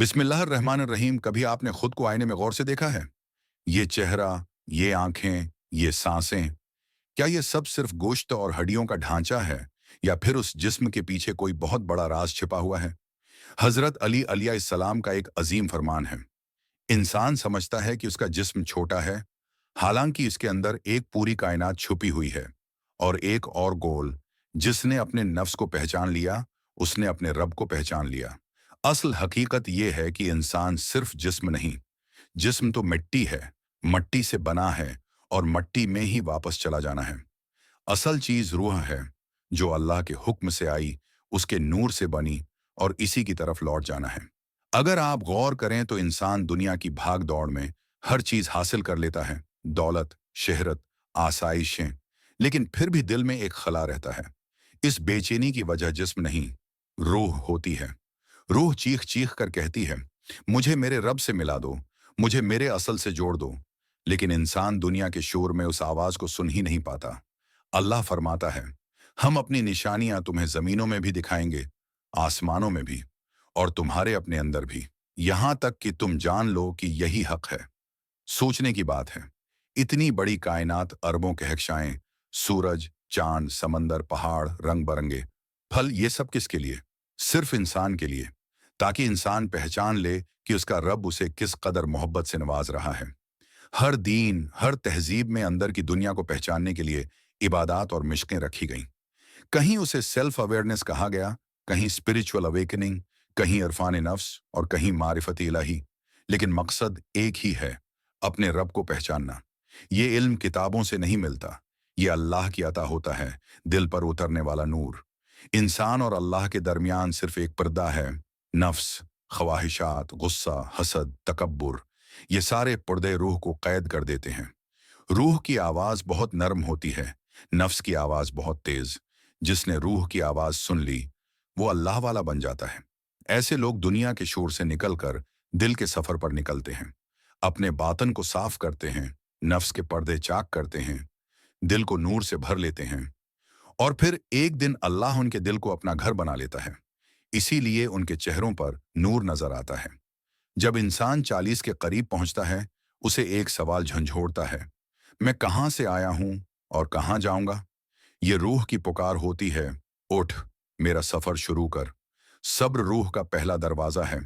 बिस्मिल्लाहिर्रहमानिर्रहीम। कभी आपने खुद को आईने में गौर से देखा है? ये चेहरा, ये आंखें, ये सांसें, क्या ये सब सिर्फ गोश्त और हड्डियों का ढांचा है, या फिर उस जिस्म के पीछे कोई बहुत बड़ा राज छिपा हुआ है? हजरत अली अलैहिस्सलाम का एक अजीम फरमान है। इंसान समझता है कि उसका जिस्म छोटा है, हालांकि इसके अंदर एक पूरी कायनात छुपी हुई है। और एक और गोल, जिसने अपने नफ्स को पहचान लिया, उसने अपने रब को पहचान लिया। असल हकीकत यह है कि इंसान सिर्फ जिस्म नहीं, जिस्म तो मिट्टी है, मट्टी से बना है, और मट्टी में ही वापस चला जाना है। असल चीज रूह है, जो अल्लाह के हुक्म से आई, उसके नूर से बनी, और इसी की तरफ लौट जाना है। अगर आप गौर करें तो इंसान दुनिया की भाग दौड़ में हर चीज हासिल कर लेता है, दौलत, शहरत, आसाइशें, लेकिन फिर भी दिल में एक खला रहता है। इस बेचैनी की वजह जिस्म नहीं, रूह होती है। रूह चीख चीख कर कहती है, मुझे मेरे रब से मिला दो, मुझे मेरे असल से जोड़ दो। लेकिन इंसान दुनिया के शोर में उस आवाज को सुन ही नहीं पाता। अल्लाह फरमाता है, हम अपनी निशानियां तुम्हें जमीनों में भी दिखाएंगे, आसमानों में भी, और तुम्हारे अपने अंदर भी, यहां तक कि तुम जान लो कि यही हक है। सोचने की बात है, इतनी बड़ी कायनात, अरबों कहकशाएं, सूरज, चांद, समंदर, पहाड़, रंग बरंगे फल, ये सब किसके लिए? सिर्फ इंसान के लिए, ताकि इंसान पहचान ले कि उसका रब उसे किस कदर मोहब्बत से नवाज रहा है। हर दीन, हर तहजीब में अंदर की दुनिया को पहचानने के लिए इबादत और मिशकें रखी गईं। कहीं उसे सेल्फ अवेयरनेस कहा गया, कहीं स्पिरिचुअल अवेकनिंग, कहीं इरफान नफ्स, और कहीं मारिफत इलाही। लेकिन मकसद एक ही है, अपने रब को पहचानना। ये इल्म किताबों से नहीं मिलता, ये अल्लाह की अता होता है, दिल पर उतरने वाला नूर। इंसान और अल्लाह के दरमियान सिर्फ एक पर्दा है, नफ्स, ख्वाहिशात, गुस्सा, हसद, तकब्बुर। ये सारे पर्दे रूह को कैद कर देते हैं। रूह की आवाज बहुत नरम होती है, नफ्स की आवाज बहुत तेज। जिसने रूह की आवाज सुन ली, वो अल्लाह वाला बन जाता है। ऐसे लोग दुनिया के शोर से निकलकर दिल के सफर पर निकलते हैं, अपने बातन को साफ करते हैं, नफ्स के पर्दे चाक करते हैं, दिल को नूर से भर लेते हैं, और फिर एक दिन अल्लाह उनके दिल को अपना घर बना लेता है। इसीलिए उनके चेहरों पर नूर नजर आता है। जब इंसान 40 के करीब पहुंचता है, उसे एक सवाल झंझोड़ता है, मैं कहां से आया हूं और कहां जाऊंगा? ये रूह की पुकार होती है, उठ, मेरा सफर शुरू कर। सब्र रूह का पहला दरवाजा है,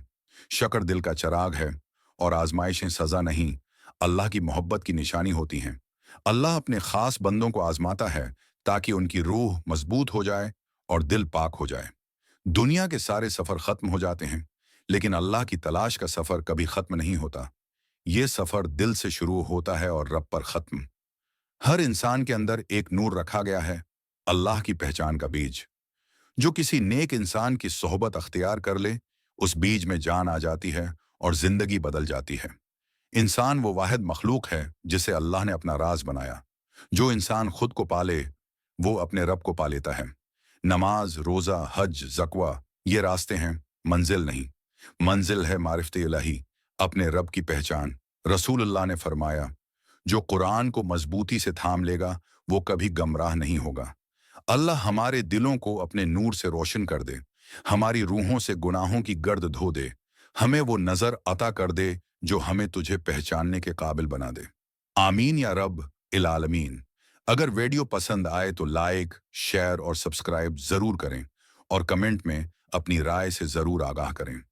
शक्र दिल का चिराग है, और आजमाइशें सजा नहीं, अल्लाह की मोहब्बत की निशानी होती हैं। अल्लाह अपने खास बंदों को आजमाता है, ताकि उनकी रूह मजबूत हो जाए और दिल पाक हो जाए। दुनिया के सारे सफर खत्म हो जाते हैं, लेकिन अल्लाह की तलाश का सफर कभी खत्म नहीं होता। ये सफर दिल से शुरू होता है और रब पर खत्म। हर इंसान के अंदर एक नूर रखा गया है, अल्लाह की पहचान का बीज। जो किसी नेक इंसान की सोहबत अख्तियार कर ले, उस बीज में जान आ जाती है और जिंदगी बदल जाती है। इंसान वो वाहिद मखलूक है जिसे अल्लाह ने अपना राज बनाया। जो इंसान खुद को पाले, वो अपने रब को पा लेता है। नमाज, रोजा, हज, जकवा, ये रास्ते हैं, मंजिल नहीं। मंजिल है मारिफत इलाही, अपने रब की पहचान। रसूलुल्लाह ने फरमाया, जो कुरान को मजबूती से थाम लेगा, वो कभी गमराह नहीं होगा। अल्लाह हमारे दिलों को अपने नूर से रोशन कर दे, हमारी रूहों से गुनाहों की गर्द धो दे, हमें वो नजर अता कर दे जो हमें तुझे पहचानने के काबिल बना दे। आमीन या रब इल आलमीन। अगर वीडियो पसंद आए तो लाइक, शेयर और सब्सक्राइब जरूर करें, और कमेंट में अपनी राय से जरूर आगाह करें।